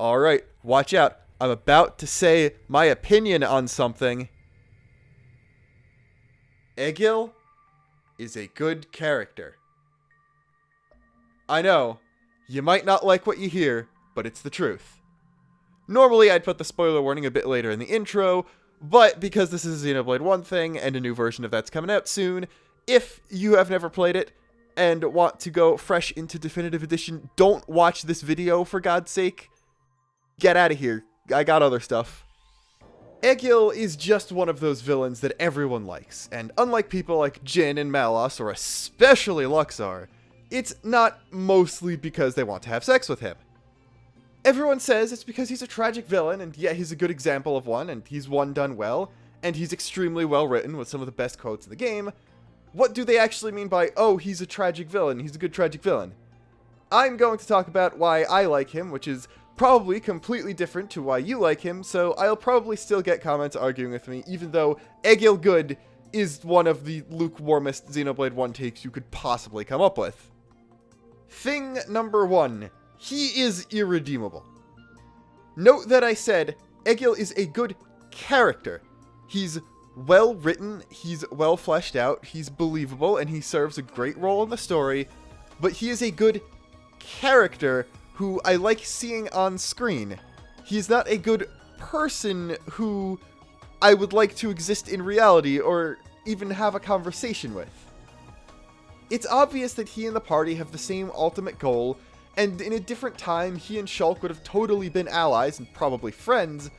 Alright, watch out. I'm about to say my opinion on something. Egil is a good character. I know, you might not like what you hear, but it's the truth. Normally, I'd put the spoiler warning a bit later in the intro, but because this is a Xenoblade 1 thing, and a new version of that's coming out soon, if you have never played it, and want to go fresh into Definitive Edition, don't watch this video, for God's sake. Get out of here. I got other stuff. Egil is just one of those villains that everyone likes, and unlike people like Jin and Malos, or especially Luxin, it's not mostly because they want to have sex with him. Everyone says it's because he's a tragic villain, and yeah, he's a good example of one, and he's one done well, and he's extremely well written with some of the best quotes in the game. What do they actually mean by, oh, he's a tragic villain, he's a good tragic villain? I'm going to talk about why I like him, which is probably completely different to why you like him, so I'll probably still get comments arguing with me, even though Egil good is one of the lukewarmest Xenoblade 1 takes you could possibly come up with. Thing number 1. He is irredeemable. Note that I said Egil is a good character. He's well written, he's well fleshed out, he's believable, and he serves a great role in the story, but he is a good character who I like seeing on screen. He's not a good person who I would like to exist in reality or even have a conversation with. It's obvious that he and the party have the same ultimate goal, and in a different time, he and Shulk would have totally been allies and probably friends,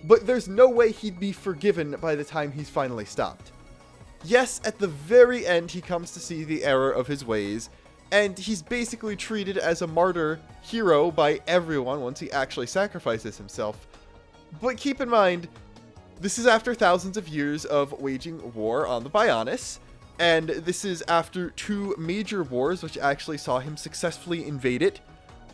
but there's no way he'd be forgiven by the time he's finally stopped. Yes, at the very end, he comes to see the error of his ways, and he's basically treated as a martyr hero by everyone once he actually sacrifices himself. But keep in mind, this is after thousands of years of waging war on the Bionis, and this is after 2 major wars which actually saw him successfully invade it.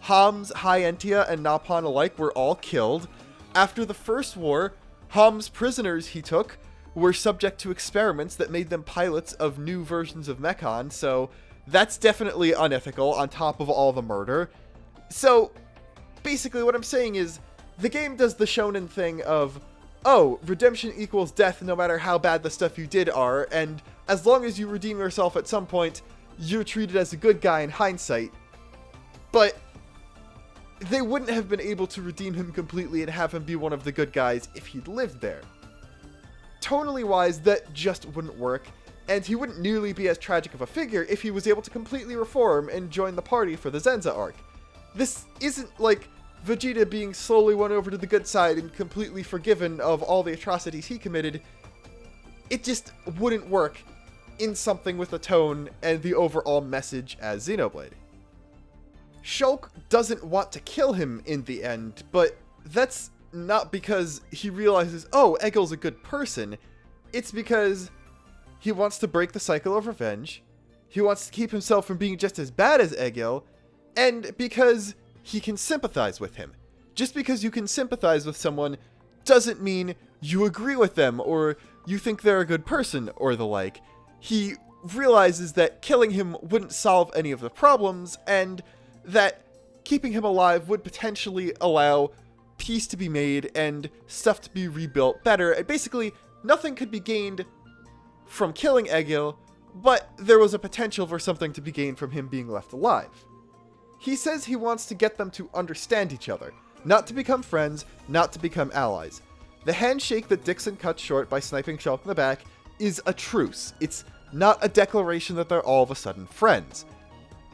Homs, Hyentia, and Napon alike were all killed. After the first war, Hom's prisoners he took were subject to experiments that made them pilots of new versions of Mechon, so that's definitely unethical on top of all the murder. So, basically what I'm saying is, the game does the shonen thing of, oh, redemption equals death no matter how bad the stuff you did are, and as long as you redeem yourself at some point, you're treated as a good guy in hindsight. But they wouldn't have been able to redeem him completely and have him be one of the good guys if he'd lived there. Tonally wise, that just wouldn't work, and he wouldn't nearly be as tragic of a figure if he was able to completely reform and join the party for the Zenza arc. This isn't like Vegeta being slowly won over to the good side and completely forgiven of all the atrocities he committed. It just wouldn't work in something with the tone and the overall message as Xenoblade. Shulk doesn't want to kill him in the end, but that's not because he realizes, oh, Egil's a good person. It's because he wants to break the cycle of revenge, he wants to keep himself from being just as bad as Egil, and because he can sympathize with him. Just because you can sympathize with someone doesn't mean you agree with them or you think they're a good person or the like. He realizes that killing him wouldn't solve any of the problems, and that keeping him alive would potentially allow peace to be made and stuff to be rebuilt better. And basically, nothing could be gained from killing Egil, but there was a potential for something to be gained from him being left alive. He says he wants to get them to understand each other, not to become friends, not to become allies. The handshake that Dixon cuts short by sniping Shulk in the back is a truce. It's not a declaration that they're all of a sudden friends.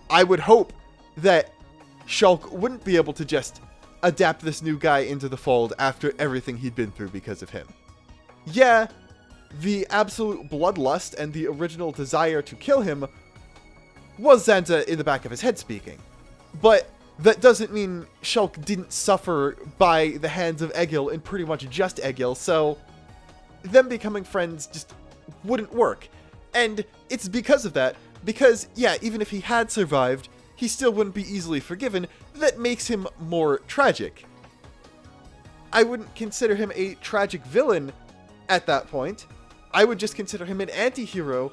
I would hope that Shulk wouldn't be able to just adapt this new guy into the fold after everything he'd been through because of him. Yeah, the absolute bloodlust and the original desire to kill him was Zenza in the back of his head speaking. But that doesn't mean Shulk didn't suffer by the hands of Egil and pretty much just Egil, so them becoming friends just wouldn't work. And it's because of that, because, yeah, even if he had survived, he still wouldn't be easily forgiven, that makes him more tragic. I wouldn't consider him a tragic villain at that point. I would just consider him an anti-hero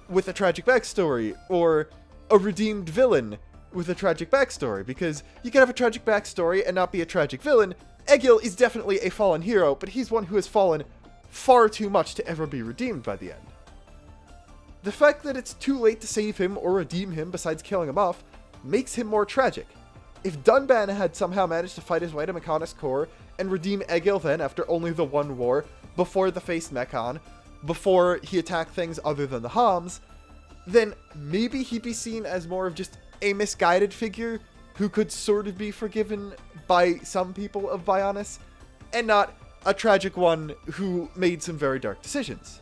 with a tragic backstory, or a redeemed villain with a tragic backstory, because you can have a tragic backstory and not be a tragic villain. Egil is definitely a fallen hero, but he's one who has fallen far too much to ever be redeemed by the end. The fact that it's too late to save him or redeem him besides killing him off makes him more tragic. If Dunban had somehow managed to fight his way to Mechonis Core and redeem Egil then after only the one war, before the face Mechon, before he attacked things other than the Homs, then maybe he'd be seen as more of just a misguided figure who could sort of be forgiven by some people of Bionis, and not a tragic one who made some very dark decisions.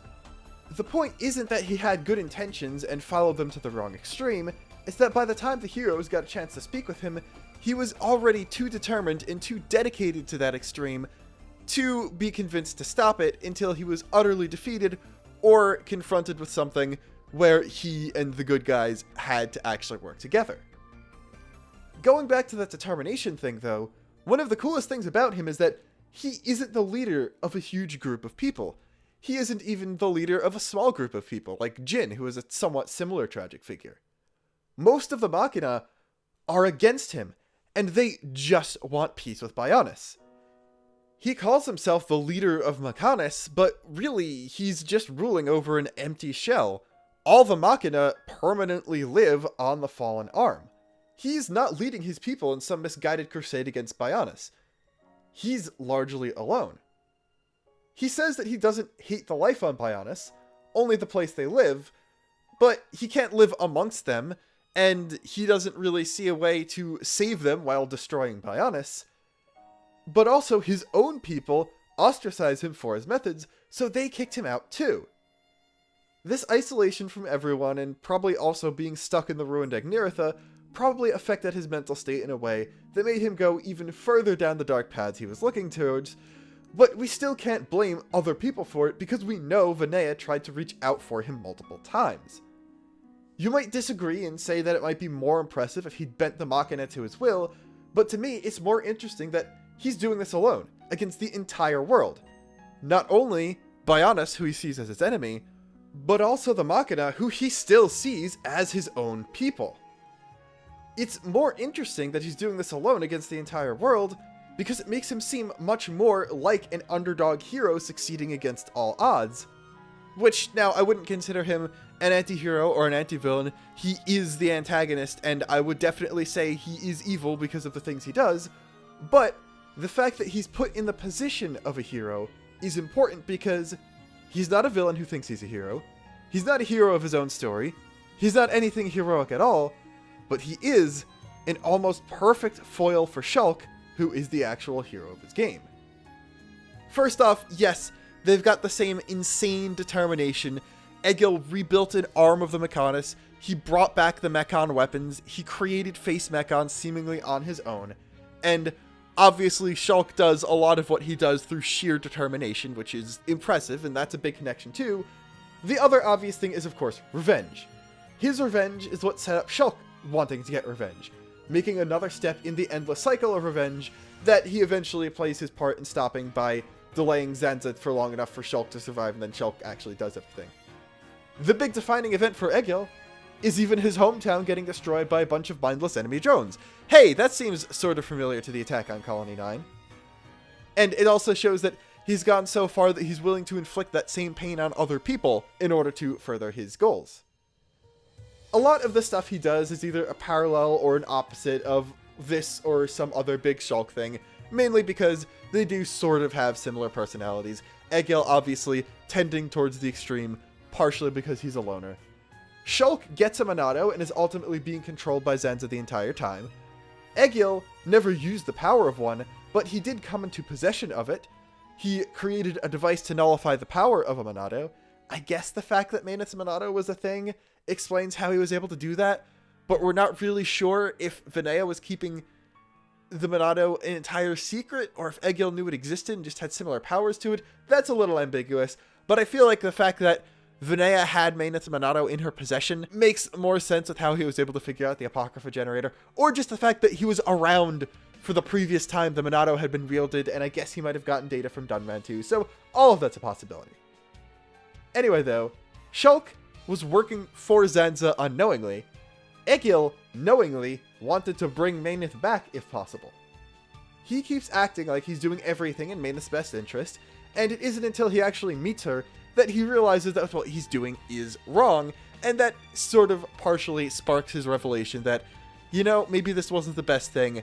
The point isn't that he had good intentions and followed them to the wrong extreme, it's that by the time the heroes got a chance to speak with him, he was already too determined and too dedicated to that extreme to be convinced to stop it until he was utterly defeated or confronted with something where he and the good guys had to actually work together. Going back to that determination thing though, one of the coolest things about him is that he isn't the leader of a huge group of people. He isn't even the leader of a small group of people, like Jin, who is a somewhat similar tragic figure. Most of the Machina are against him, and they just want peace with Bionis. He calls himself the leader of Mechonis, but really, he's just ruling over an empty shell. All the Machina permanently live on the Fallen Arm. He's not leading his people in some misguided crusade against Bionis. He's largely alone. He says that he doesn't hate the life on Bionis, only the place they live, but he can't live amongst them, and he doesn't really see a way to save them while destroying Bionis. But also his own people ostracize him for his methods, so they kicked him out too. This isolation from everyone, and probably also being stuck in the ruined Agniratha, probably affected his mental state in a way that made him go even further down the dark paths he was looking towards, but we still can't blame other people for it because we know Vinaya tried to reach out for him multiple times. You might disagree and say that it might be more impressive if he'd bent the Machina to his will, but to me it's more interesting that he's doing this alone, against the entire world. Not only Bionis, who he sees as his enemy, but also the Machina, who he still sees as his own people. It's more interesting that he's doing this alone against the entire world, because it makes him seem much more like an underdog hero succeeding against all odds. Which, now, I wouldn't consider him an anti-hero or an anti-villain. He is the antagonist, and I would definitely say he is evil because of the things he does, but the fact that he's put in the position of a hero is important because he's not a villain who thinks he's a hero, he's not a hero of his own story, he's not anything heroic at all, but he is an almost perfect foil for Shulk, who is the actual hero of his game. First off, yes, they've got the same insane determination. Egil rebuilt an arm of the Mechonis, he brought back the Mechon weapons, he created face Mechon seemingly on his own, and obviously Shulk does a lot of what he does through sheer determination, which is impressive, and that's a big connection too. The other obvious thing is, of course, revenge. His revenge is what set up Shulk wanting to get revenge, making another step in the endless cycle of revenge that he eventually plays his part in stopping by delaying Zanza for long enough for Shulk to survive, and then Shulk actually does everything. The big defining event for Egil is even his hometown getting destroyed by a bunch of mindless enemy drones. Hey, that seems sort of familiar to the attack on Colony 9. And it also shows that he's gone so far that he's willing to inflict that same pain on other people in order to further his goals. A lot of the stuff he does is either a parallel or an opposite of this or some other big Shulk thing, mainly because they do sort of have similar personalities. Egil obviously tending towards the extreme, partially because he's a loner. Shulk gets a Monado and is ultimately being controlled by Zanza the entire time. Egil never used the power of one, but he did come into possession of it. He created a device to nullify the power of a Monado. I guess the fact that Manus Monado was a thing explains how he was able to do that, but we're not really sure if Vinaya was keeping the Monado an entire secret, or if Egil knew it existed and just had similar powers to it. That's a little ambiguous, but I feel like the fact that Vinaya had Manus Monado in her possession makes more sense with how he was able to figure out the Apocrypha generator, or just the fact that he was around for the previous time the Monado had been wielded, and I guess he might have gotten data from Dunman too, so all of that's a possibility. Anyway though, Shulk was working for Zanza unknowingly. Egil knowingly wanted to bring Maineth back if possible. He keeps acting like he's doing everything in Maineth's best interest, and it isn't until he actually meets her that he realizes that what he's doing is wrong, and that sort of partially sparks his revelation that, you know, maybe this wasn't the best thing.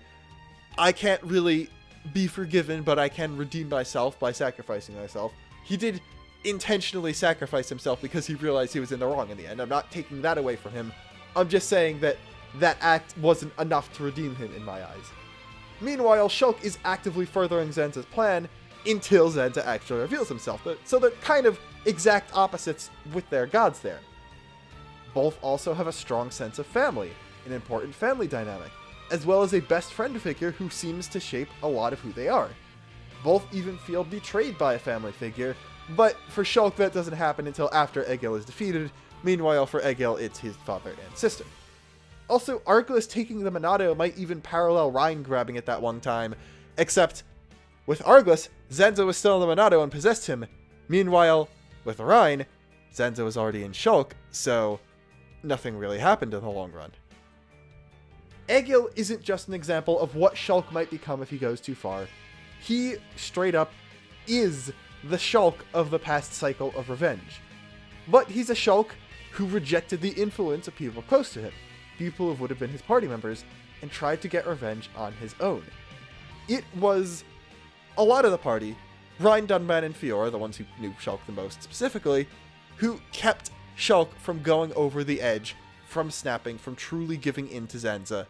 I can't really be forgiven, but I can redeem myself by sacrificing myself. He did intentionally sacrifice himself because he realized he was in the wrong in the end. I'm not taking that away from him. I'm just saying that that act wasn't enough to redeem him in my eyes. Meanwhile, Shulk is actively furthering Zenza's plan until Zenza actually reveals himself. So they're kind of exact opposites with their gods there. Both also have a strong sense of family, an important family dynamic, as well as a best friend figure who seems to shape a lot of who they are. Both even feel betrayed by a family figure, but for Shulk that doesn't happen until after Egil is defeated. Meanwhile, for Egil, it's his father and sister. Also, Arglist taking the Monado might even parallel Rein grabbing it that one time, except with Arglist, Zenza was still in the Monado and possessed him. Meanwhile, with Rein, Zenza was already in Shulk, so nothing really happened in the long run. Egil isn't just an example of what Shulk might become if he goes too far. He, straight up, is the Shulk of the past cycle of revenge. But he's a Shulk who rejected the influence of people close to him, people who would have been his party members, and tried to get revenge on his own. It was a lot of the party, Rein, Dunban, and Fiora, the ones who knew Shulk the most specifically, who kept Shulk from going over the edge, from snapping, from truly giving in to Zenza.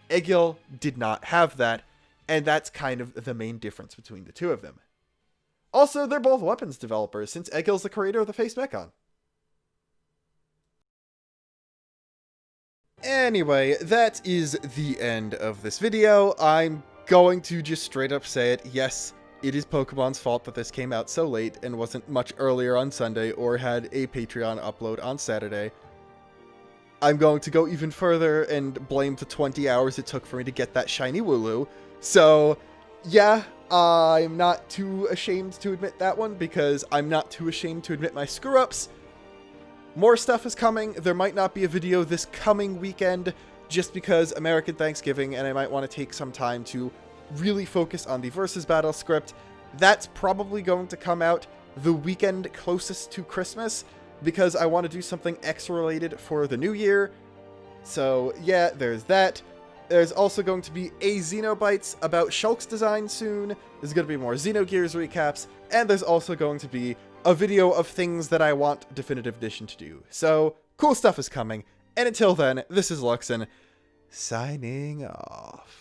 Egil did not have that, and that's kind of the main difference between the two of them. Also, they're both weapons developers, since Egil's the creator of the Face Mechon. Anyway, that is the end of this video. I'm going to just straight up say it. Yes, it is Pokemon's fault that this came out so late and wasn't much earlier on Sunday or had a Patreon upload on Saturday. I'm going to go even further and blame the 20 hours it took for me to get that shiny Wooloo. So, yeah, I'm not too ashamed to admit that one, because I'm not too ashamed to admit my screw-ups. More stuff is coming. There might not be a video this coming weekend, just because American Thanksgiving, and I might want to take some time to really focus on the Versus Battle script. That's probably going to come out the weekend closest to Christmas, because I want to do something X-related for the new year. So, yeah, there's that. There's also going to be a Xenobites about Shulk's design soon. There's going to be more Xenogears recaps. And there's also going to be a video of things that I want Definitive Edition to do. So, cool stuff is coming. And until then, this is Luxin, signing off.